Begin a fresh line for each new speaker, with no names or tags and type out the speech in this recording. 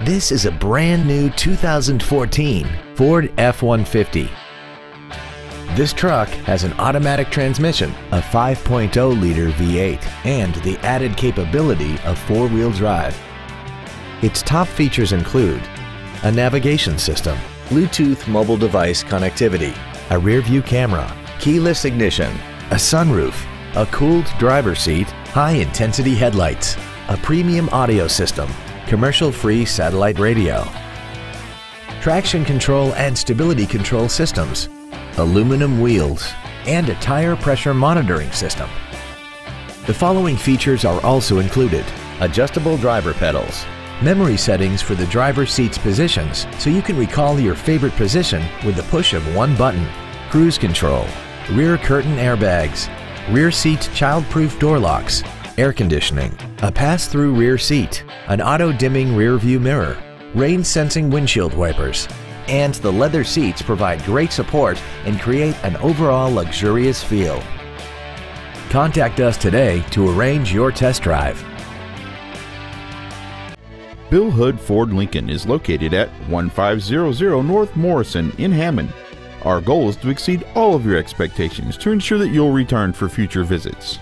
This is a brand new 2014 Ford F-150. This truck has an automatic transmission, a 5.0-liter V8, and the added capability of four-wheel drive. Its top features include a navigation system, Bluetooth mobile device connectivity, a rear-view camera, keyless ignition, a sunroof, a cooled driver's seat, high-intensity headlights, a premium audio system, commercial-free satellite radio, traction control and stability control systems, aluminum wheels, and a tire pressure monitoring system. The following features are also included: adjustable driver pedals, memory settings for the driver's seat's positions so you can recall your favorite position with the push of one button, cruise control, rear curtain airbags, rear seat child-proof door locks, air conditioning, a pass-through rear seat, an auto-dimming rear-view mirror, rain-sensing windshield wipers, and the leather seats provide great support and create an overall luxurious feel. Contact us today to arrange your test drive.
Bill Hood Ford Lincoln is located at 1500 North Morrison in Hammond. Our goal is to exceed all of your expectations to ensure that you'll return for future visits.